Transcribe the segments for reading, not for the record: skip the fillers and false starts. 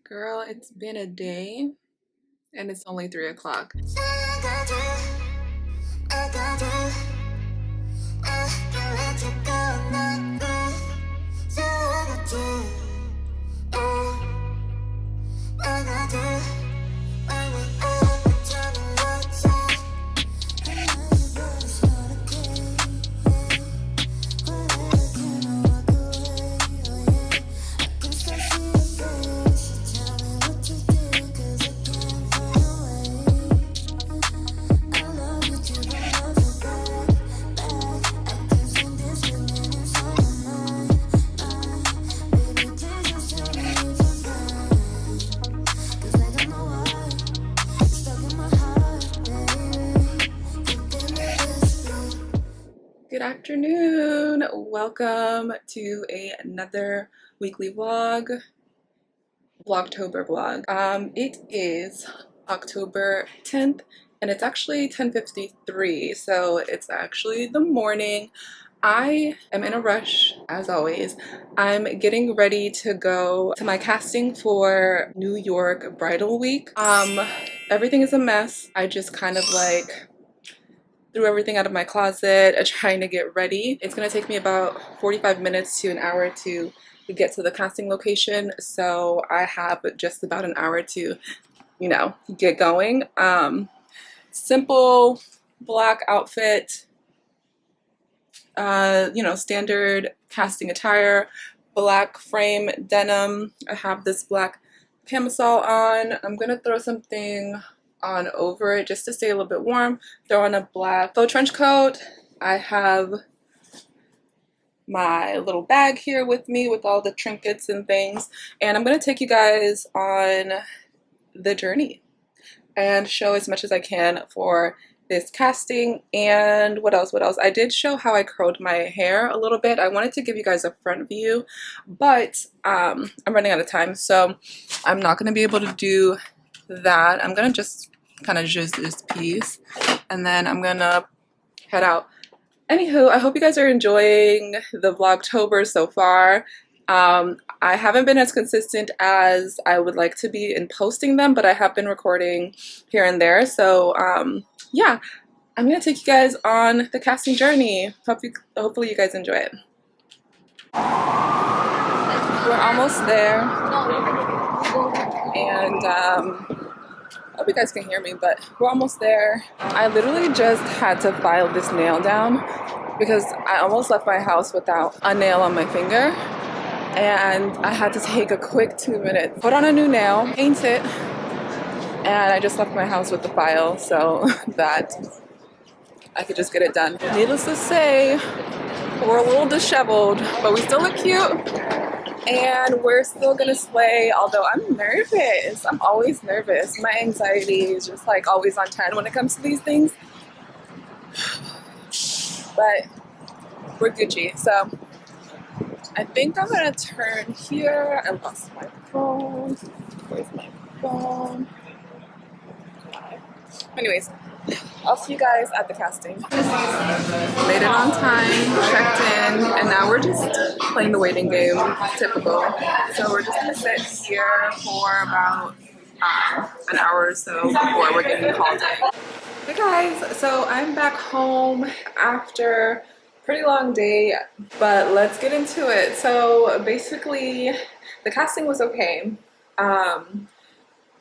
Girl, it's been a day and it's only 3 o'clock. Good afternoon. Welcome to another weekly vlogtober vlog. It is October 10th and it's actually 10:53, so it's actually the morning. I am in a rush as always. I'm getting ready to go to my casting for New York Bridal Week. Everything is a mess. I just kind of like threw everything out of my closet, trying to get ready. It's gonna take me about 45 minutes to an hour to get to the casting location, so I have just about an hour to, get going. Simple black outfit, standard casting attire, black frame denim. I have this black camisole on. I'm gonna throw something on over it just to stay a little bit warm. Throw on a black faux trench coat. I have my little bag here with me with all the trinkets and things, and I'm gonna take you guys on the journey and show as much as I can for this casting. And what else? I did show how I curled my hair a little bit. I wanted to give you guys a front view, but I'm running out of time, so I'm not going to be able to do that. I'm going to just kind of use this piece and then I'm going to head out. Anywho, I hope you guys are enjoying the vlogtober so far. I haven't been as consistent as I would like to be in posting them, but I have been recording here and there. So yeah, I'm gonna take you guys on the casting journey. Hopefully you guys enjoy it. We're almost there, and I hope you guys can hear me, but we're almost there. I literally just had to file this nail down because I almost left my house without a nail on my finger. And I had to take a quick 2 minutes, put on a new nail, paint it, and I just left my house with the file so that I could just get it done. Needless to say, we're a little disheveled, but we still look cute, and we're still gonna slay, although I'm nervous. I'm always nervous. My anxiety is just like always on 10 when it comes to these things, but we're Gucci, so I think I'm gonna turn here. I lost my phone. Where's my phone? Anyways, I'll see you guys at the casting. Made it on time, checked in, and now we're just playing the waiting game, typical. So we're just gonna sit here for about an hour or so before we're getting called in. Hey guys, so I'm back home after pretty long day, but let's get into it. So basically the casting was okay.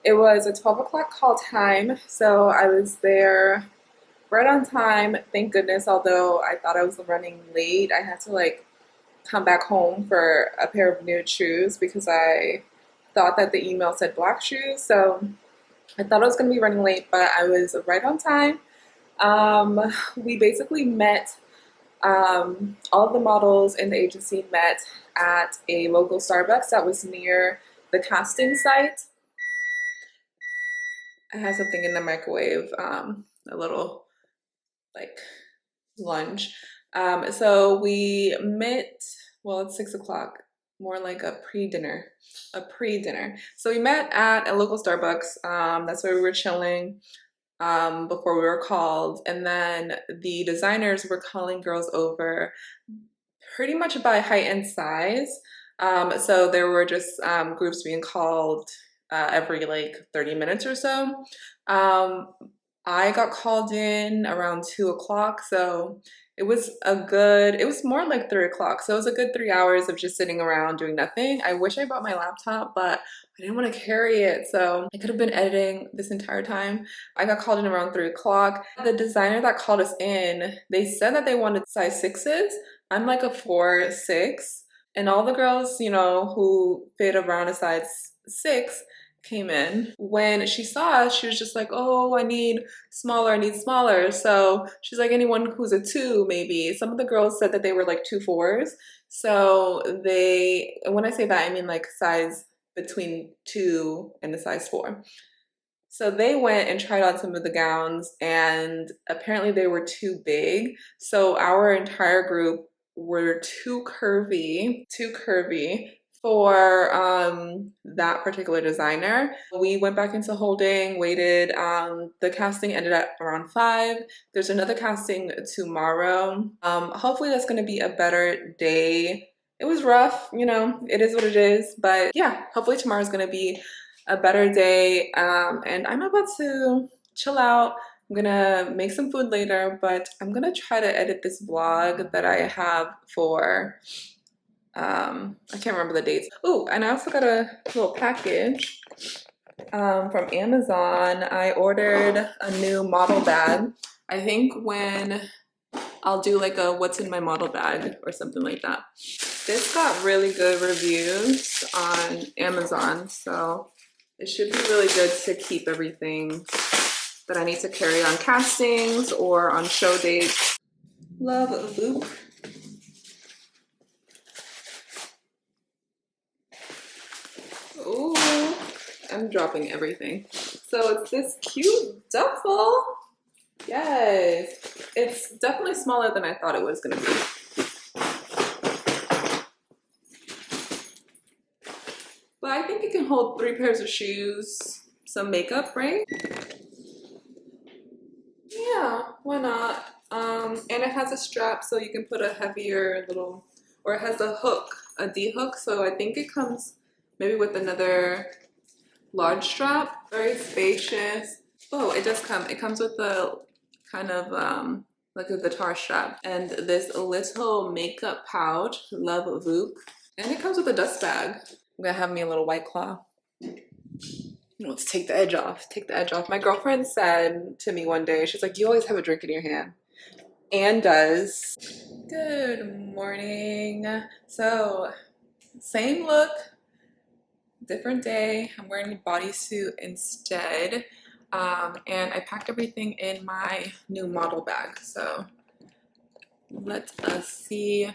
It was a 12 o'clock call time, so I was there right on time, thank goodness. Although I thought I was running late, I had to like come back home for a pair of nude shoes because I thought that the email said black shoes, so I thought I was gonna be running late, but I was right on time. We basically met, all of the models in the agency met at a local Starbucks that was near the casting site. I had something in the microwave, a little like lunch. So we met, well, it's 6 o'clock, more like a pre-dinner. So we met at a local Starbucks. That's where we were chilling before we were called. And then the designers were calling girls over pretty much by height and size. So there were just groups being called every like 30 minutes or so. I got called in around 2 o'clock, so it was more like 3 o'clock. So it was a good 3 hours of just sitting around doing nothing. I wish I bought my laptop, but I didn't want to carry it. So I could have been editing this entire time. I got called in around 3 o'clock. The designer that called us in, they said that they wanted size 6s. I'm like a 4'6", and all the girls, you know, who fit around a size 6 came in. When she saw us, she was just like, oh, I need smaller. So she's like, anyone who's a 2 maybe. Some of the girls said that they were like 2'4". So when I say that, I mean like size between 2 and a size 4. So they went and tried on some of the gowns, and apparently they were too big. So our entire group were too curvy for that particular designer. We went back into holding, waited. The casting ended at around 5. There's another casting tomorrow. Hopefully that's gonna be a better day. It was rough, you know, it is what it is, but yeah, hopefully tomorrow's gonna be a better day. And I'm about to chill out. I'm gonna make some food later, but I'm gonna try to edit this vlog that I have for I can't remember the dates. Oh, and I also got a little package from Amazon. I ordered a new model bag. I think when I'll do like a what's in my model bag or something like that. This got really good reviews on Amazon, so it should be really good to keep everything that I need to carry on castings or on show dates. Love Luke. Ooh, I'm dropping everything. So it's this cute duffel. Yes, it's definitely smaller than I thought it was gonna be. But I think it can hold 3 pairs of shoes, some makeup, right? Yeah, why not? And it has a strap so you can put a heavier little, or it has a hook, a D hook. So I think it comes maybe with another large strap. Very spacious. Oh, it does come. It comes with a kind of like a guitar strap and this little makeup pouch. Love Voop. And it comes with a dust bag. I'm gonna have me a little White Claw. Let's take the edge off. Take the edge off. My girlfriend said to me one day, she's like, you always have a drink in your hand. And does. Good morning. So, same look, different day. I'm wearing a bodysuit instead. And I packed everything in my new model bag. So, let us see.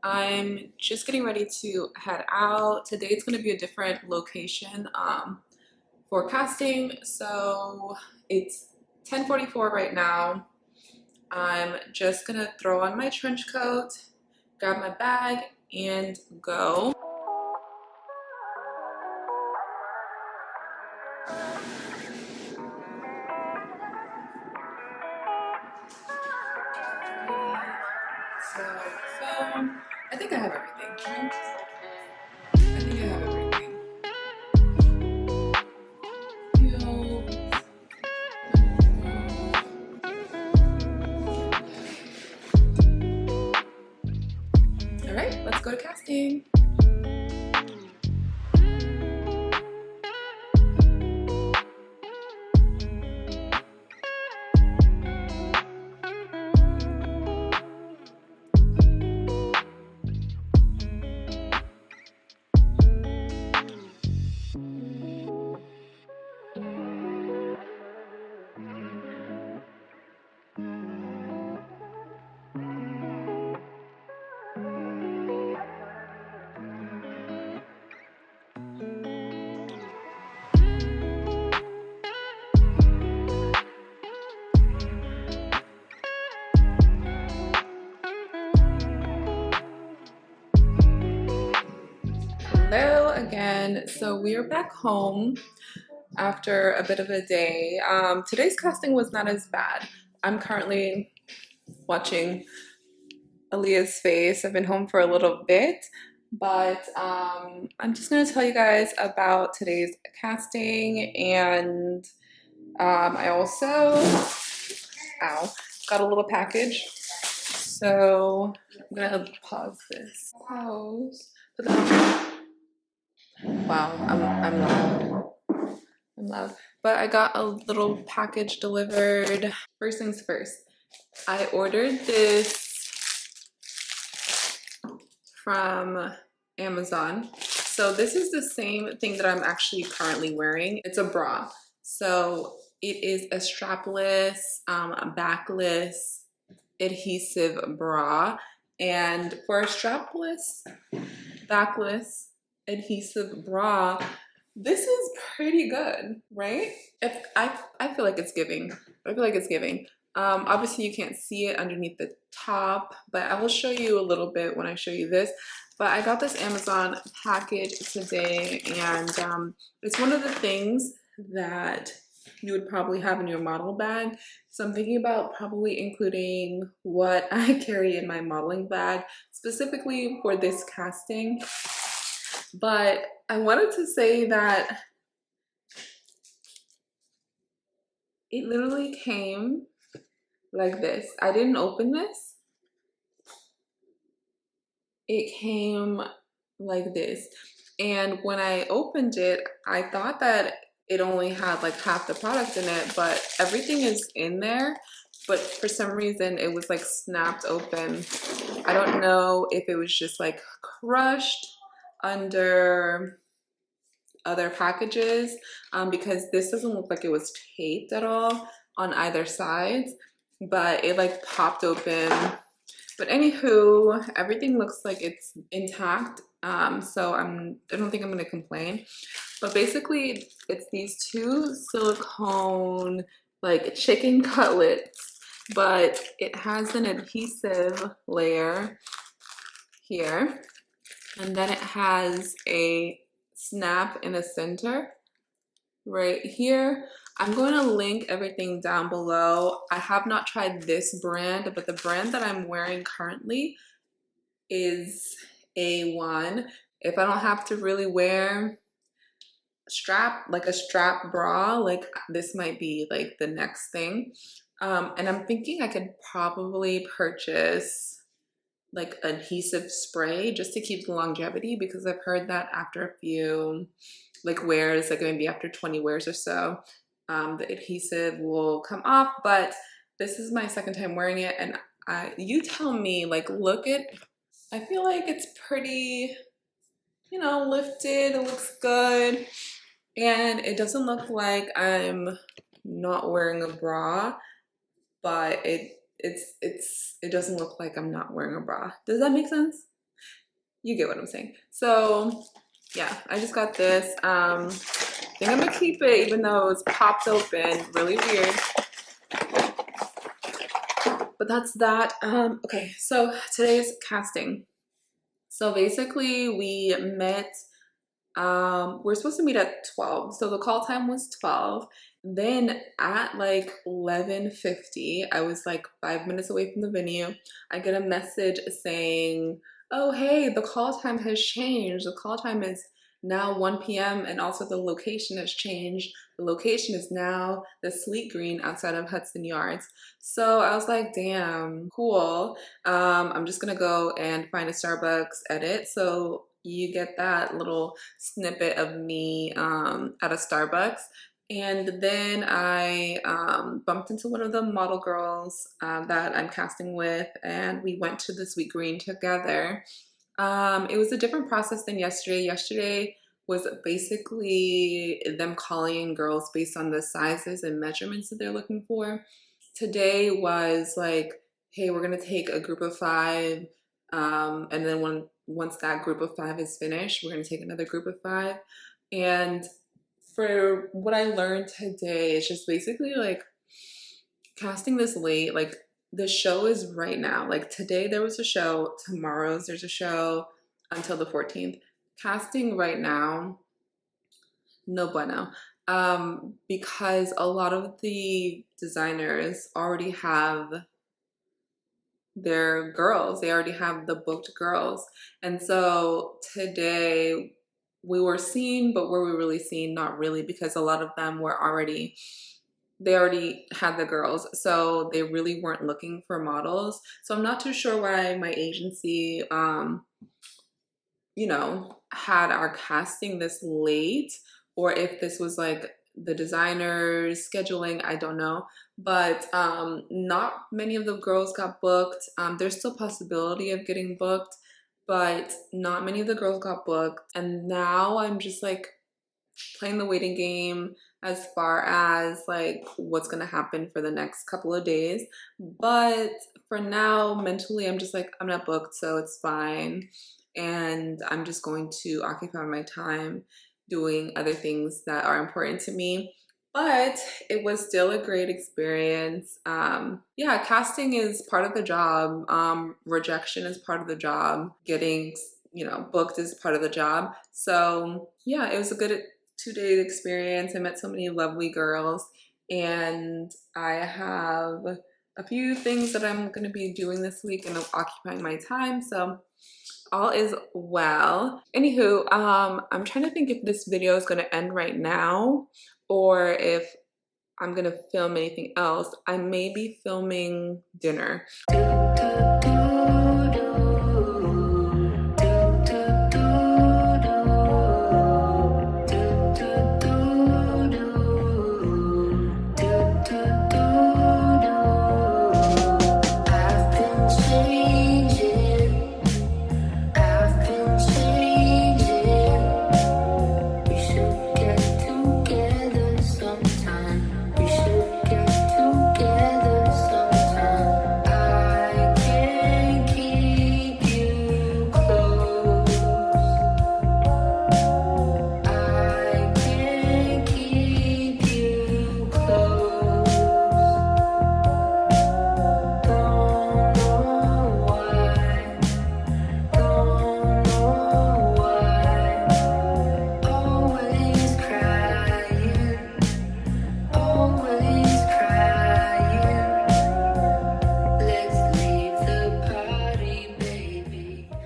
I'm just getting ready to head out. Today it's going to be a different location for casting. So it's 10:44 right now. I'm just going to throw on my trench coat, grab my bag, and go. So, phone. I think I have everything. Right? I think I have everything. All right, let's go to casting. Hello again. So we are back home after a bit of a day. Today's casting was not as bad. I'm currently watching Aaliyah's face. I've been home for a little bit, But I'm just gonna tell you guys about today's casting, and I also, ow, got a little package. So I'm gonna pause this. Pause. Wow, I'm loud. I'm loud. But I got a little package delivered. First things first, I ordered this from Amazon. So this is the same thing that I'm actually currently wearing. It's a bra. So it is a strapless, backless, adhesive bra. And for a strapless, backless, adhesive bra, this is pretty good, right? I feel like it's giving. I feel like it's giving. Obviously you can't see it underneath the top, but I will show you a little bit when I show you this. But I got this Amazon package today, and it's one of the things that you would probably have in your model bag. So I'm thinking about probably including what I carry in my modeling bag, specifically for this casting. But I wanted to say that it literally came like this. I didn't open this. It came like this. And when I opened it, I thought that it only had like half the product in it, but everything is in there. But for some reason, it was like snapped open. I don't know if it was just like crushed under other packages, because this doesn't look like it was taped at all on either side, but it like popped open. But anywho, everything looks like it's intact, so I don't think I'm gonna complain. But basically, it's these two silicone like chicken cutlets, but it has an adhesive layer here, and then it has a snap in the center right here. I'm going to link everything down below. I have not tried this brand, but the brand that I'm wearing currently is A1. If I don't have to really wear a strap bra, like this might be like the next thing. And I'm thinking I could probably purchase like adhesive spray just to keep the longevity, because I've heard that after a few like wears, like maybe after 20 wears or so, the adhesive will come off. But this is my second time wearing it, and you tell me, like, look at, I feel like it's pretty, you know, lifted, it looks good, and it doesn't look like I'm not wearing a bra, but it doesn't look like I'm not wearing a bra. Does that make sense? You get what I'm saying. So yeah, I just got this. I think I'm gonna keep it even though it's popped open, really weird. But that's that. Okay, so today's casting. So basically we met, we're supposed to meet at 12. So the call time was 12. Then at like 11:50, I was like 5 minutes away from the venue. I get a message saying, oh, hey, the call time has changed. The call time is now 1 p.m. and also the location has changed. The location is now the Sleek Green outside of Hudson Yards. So I was like, damn, cool. I'm just gonna go and find a Starbucks edit. So you get that little snippet of me at a Starbucks. And then I bumped into one of the model girls that I'm casting with, and we went to the Sweet Green together. It was a different process than yesterday. Yesterday was basically them calling in girls based on the sizes and measurements that they're looking for. Today was like, hey, we're gonna take a group of five, and then once that group of five is finished, we're gonna take another group of five. And for what I learned today, it's just basically like casting this late, like the show is right now. Like today there was a show, tomorrow's there's a show until the 14th. Casting right now, no bueno. Because a lot of the designers already have their girls. They already have the booked girls. And so today we were seen, but were we really seen? Not really, because a lot of them were already, they already had the girls, so they really weren't looking for models. So I'm not too sure why my agency, you know, had our casting this late, or if this was like the designers scheduling, I don't know. But not many of the girls got booked. There's still possibility of getting booked, but not many of the girls got booked. And now I'm just like playing the waiting game as far as like what's gonna happen for the next couple of days. But for now, mentally, I'm just like, I'm not booked, so it's fine. And I'm just going to occupy my time doing other things that are important to me. But it was still a great experience. Yeah, casting is part of the job. Rejection is part of the job. Getting, you know, booked is part of the job. So yeah, it was a good 2-day experience. I met so many lovely girls, and I have a few things that I'm going to be doing this week and I'm occupying my time. So all is well. Anywho, I'm trying to think if this video is going to end right now or if I'm going to film anything else. I may be filming dinner.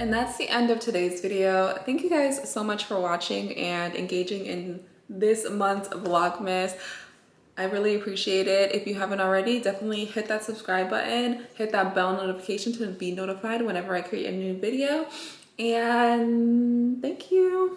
And that's the end of today's video. Thank you guys so much for watching and engaging in this month's Vlogmas. I really appreciate it. If you haven't already, definitely hit that subscribe button, hit that bell notification to be notified whenever I create a new video. And thank you.